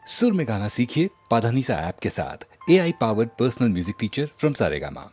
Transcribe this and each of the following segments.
सुर में गाना सीखिए पाधानीसा ऐप के साथ। AI powered personal music teacher from Saregama.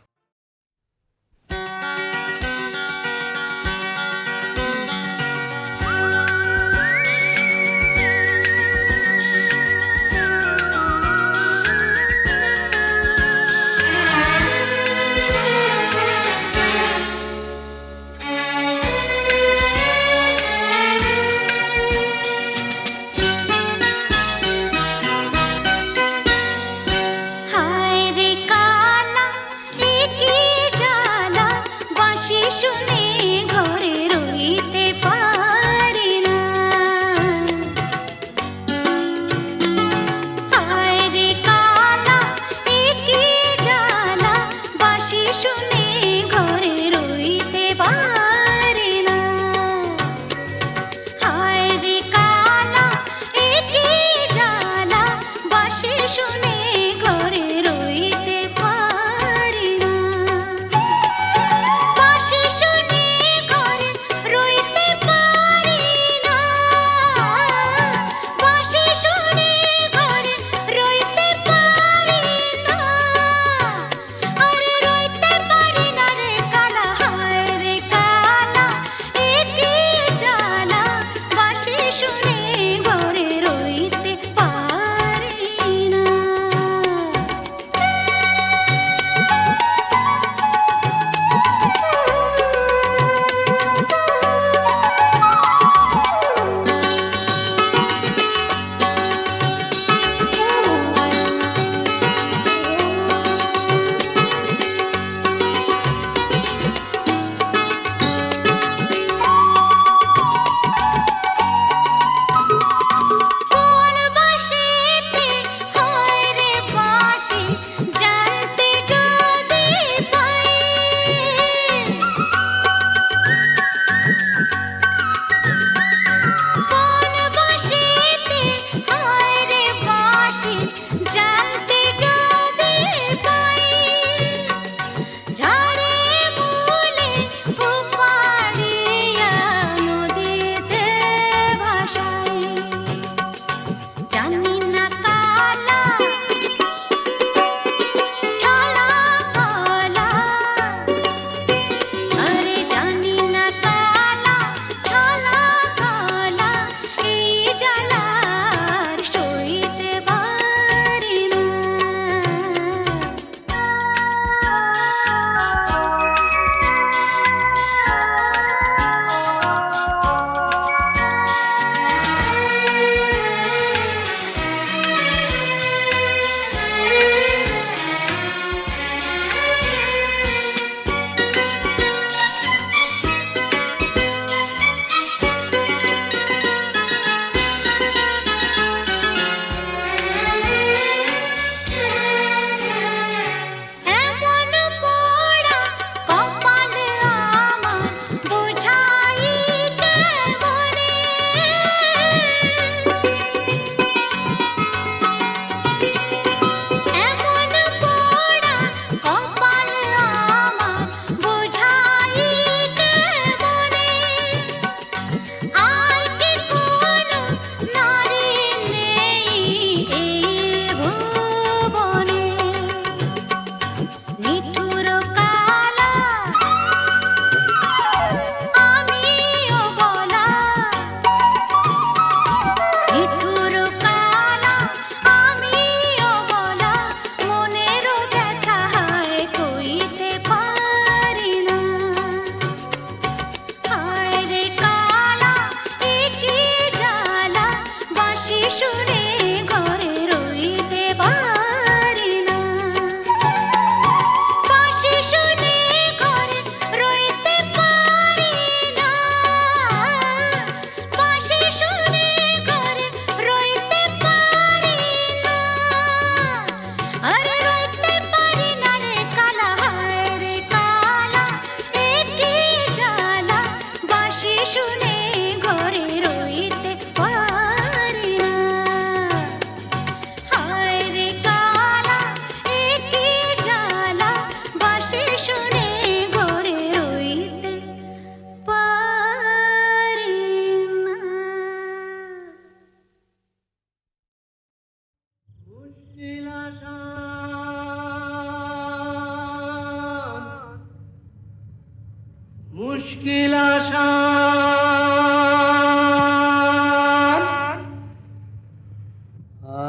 মুশকিল আসান।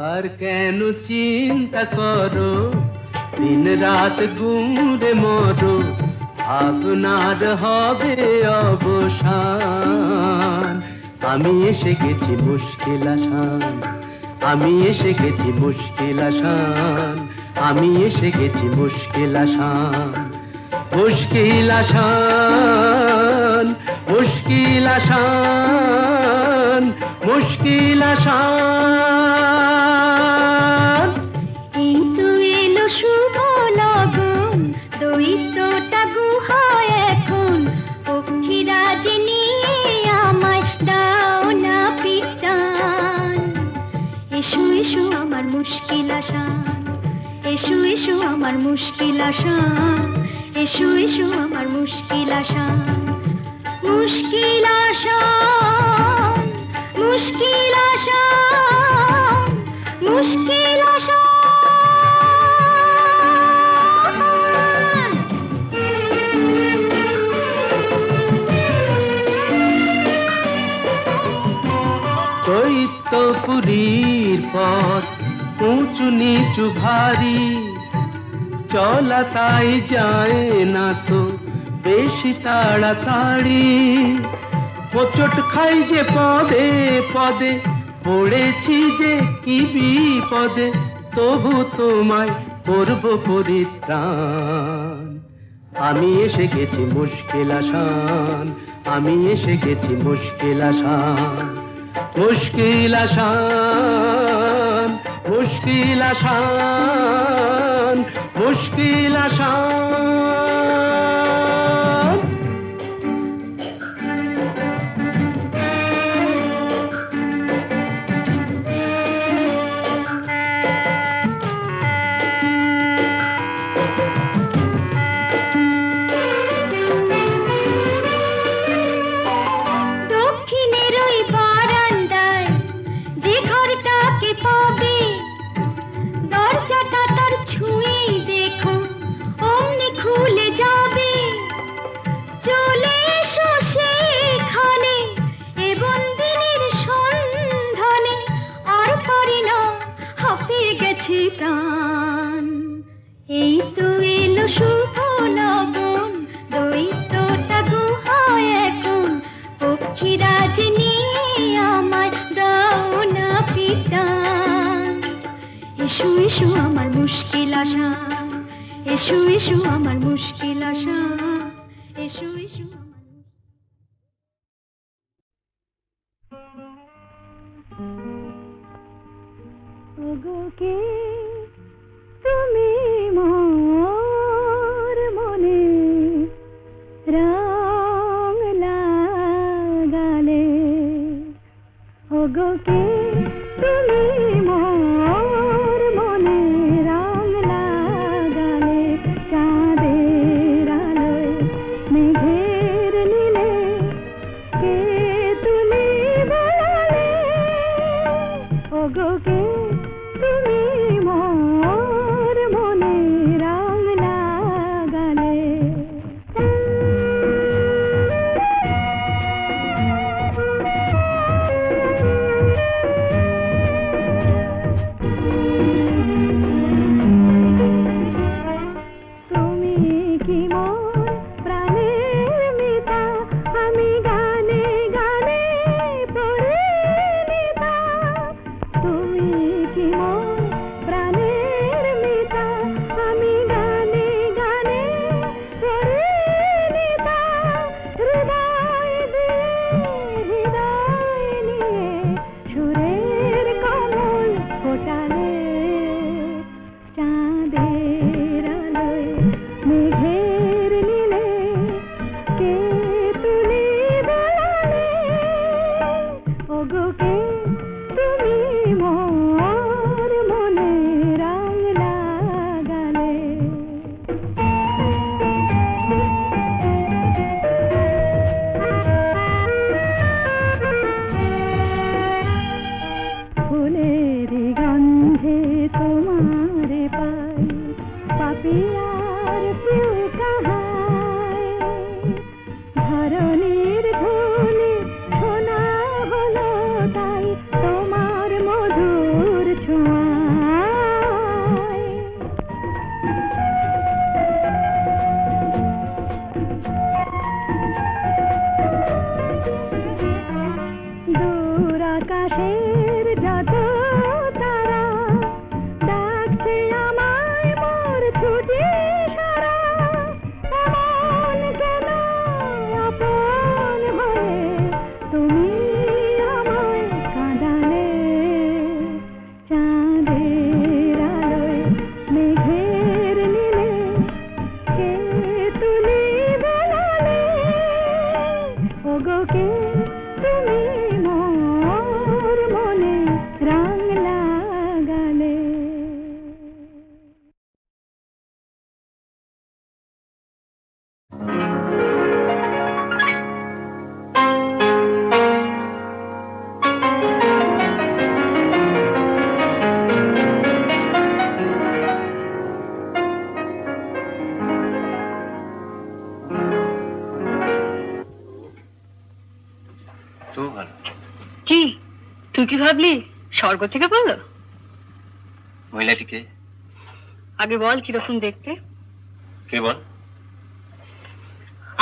আর কেন চিন্তা করো, দিন রাত গুমরে মরো, আপনার হবে অবসান। আমি এসে গেছি মুশকিল আসান, আমি এসে গেছি মুশকিল আসান, আমি এসে গেছি মুশকিল আসান। মুশকিল আসান, মুশকিল আসান, মুশকিল আসান। এই তো এলো শুভ লগন, দৈত্যটা গুহায় এখন, পক্ষীরাজ নিয়ে আমায় দাও না পিটান। এসো এসো আমার মুশকিল আসান, এসো এসো আমার মুশকিল আসান, এসো এসো আমার মুশকিল আসান। মুশকিল আসান, মুশকিল আসান, মুশকিল আসান। দৈত্যপুরীর পথ উঁচু নিচু ভারী, চলা তাই যায় না তো বেশি তাড়াতাড়ি। হোঁচট খাই যে পদে পদে, পড়েছি যে কি বিপদে, তবু তোমায় করব পরিত্রাণ। আমি এসে গেছি মুশকিল আসান, আমি এসে গেছি মুশকিল আসান। মুশকিল আসান, মুশকিল আসান, মুশকিল আসান। দক্ষিণের ওই বারান্দায় যে ঘরটাকে পাবে, দরজাটা তার ছুঁয়েই দেখো অমনি খুলে যাবে। চলে এসো সেখানে এ বন্দিনীর সন্ধানে, আর পারি না হাঁপিয়ে গেছে প্রাণ। এই তো এলো শুভ লগন, দৈত্যটা গুহায় এখন, পক্ষীরাজ নিয়ে আমায় দাও না পিটান। এসো এসো আমার মুশকিল আসান, এসো এসো আমার মুশকিল আসান, এসো এসো আমার। ওগো কে তুমি মোর মনে রং লাগালে, ওগো কে তুমি মোর মনে রং লাগালে। চাঁদের আলোয় মেঘের নীলে কে তুমি বলালে, ওগো কে তুমি মোর মনে রং লাগালে। তুমি কি মোর প্রাণের মিতা, আমি গানে গানে পড়ে নিতা। তুমি কি মোর তুই কি ভাবলি স্বর্গ থেকে বললো? মহিলাটিকে আগে বল কিরকম দেখতে। কে বল?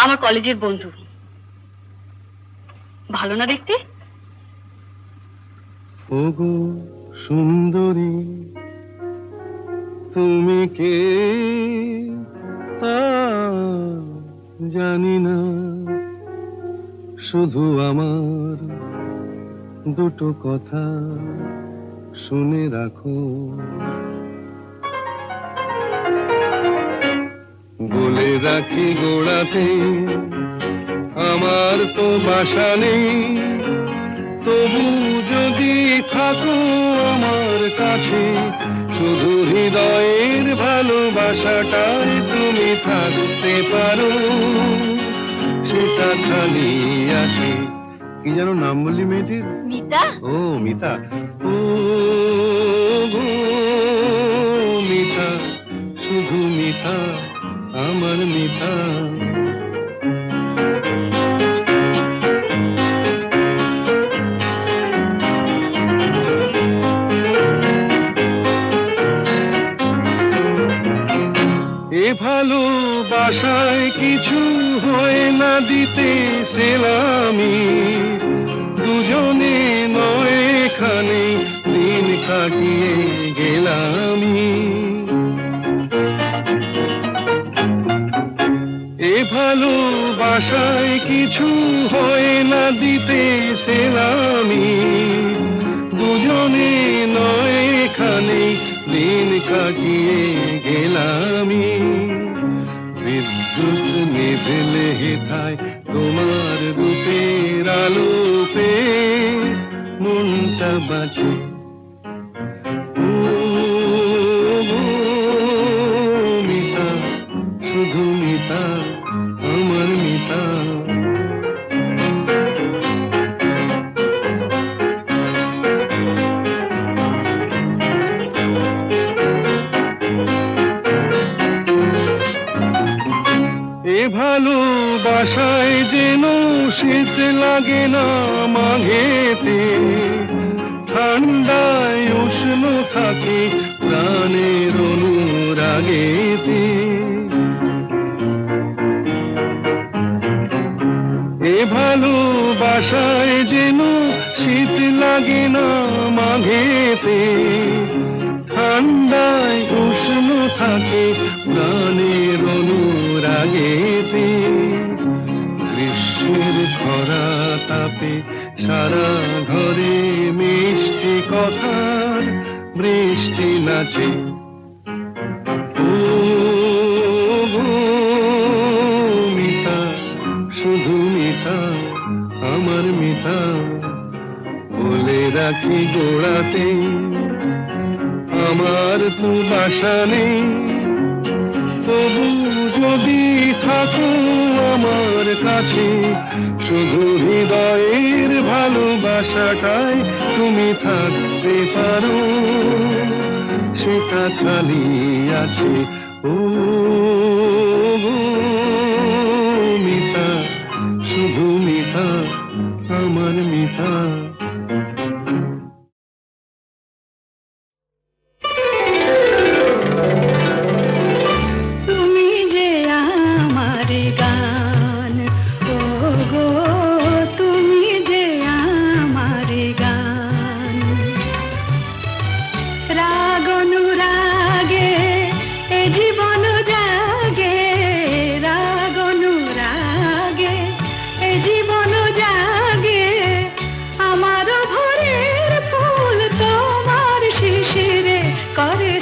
আমার কলেজের বন্ধু। ভালো না দেখতে? ওগো সুন্দরী, তুমি কে তা জানি না, শুধু আমার দুটো কথা শুনে রাখো। বলে রাখি গোড়াতে আমার তো বাসা নেই, তবু যদি থাকো আমার কাছে, শুধু হৃদয়ের ভালোবাসাটায় তুমি থাকতে পারো, সেটা খালি আছে। কি যেন নাম বললি মেয়েটির? মিতা। ও মিতা। ও গো মিতা, শুধু মিতা, আমার মিতা। এ ভালোবাসায় কিছু হয় না দিতে সেলামি, দুজনে নয় এখানে দিন কাটিয়ে গেলামি। এ ভালোবাসায় কিছু হয় না দিতে সেলামি, দুজনে নয় এখানে দিন কাটিয়ে গেলামি। বিদ্যুৎ নিভেলে হেথায় তোমার রূপের আলো পেয়ে মনটা বাঁচে। ও গো মিতা, শুধু মিতা, আমার মিতা। এ ভালোবাসায় যেন শীত লাগে না মাঘেতে, ঠান্ডায় উষ্ণ থাকে প্রাণের অনুরাগেতে। এ ভালোবাসায় যেন শীত লাগে না মাঘেতে, ঠান্ডায় উষ্ণ থাকে প্রাণের অনুরাগেতে। গ্রীষ্মের খরা তাপে সারা ঘরে মিষ্টি কথার বৃষ্টি নাচে। ও গো মিতা, শুধু মিতা, আমার মিতা। বলে রাখি গোড়াতে আমার তো বাসা নেই, তবু যদি থাকো আমার কাছে, শুধু হৃদয়ের ভালোবাসাটাই তুমি থাকতে পারো, সেটা খালি আছে। ও গো মিতা, শুধু মিতা, আমার মিতা। তুমি যে আমার গান, ও গো তুমি যে আমার গান। রাগ অনুরাগে এ জীবন জাগে, রাগ অনুরাগে এ জীবন জাগে। আমার ভোরের ফুল তোমার শিশিরে করে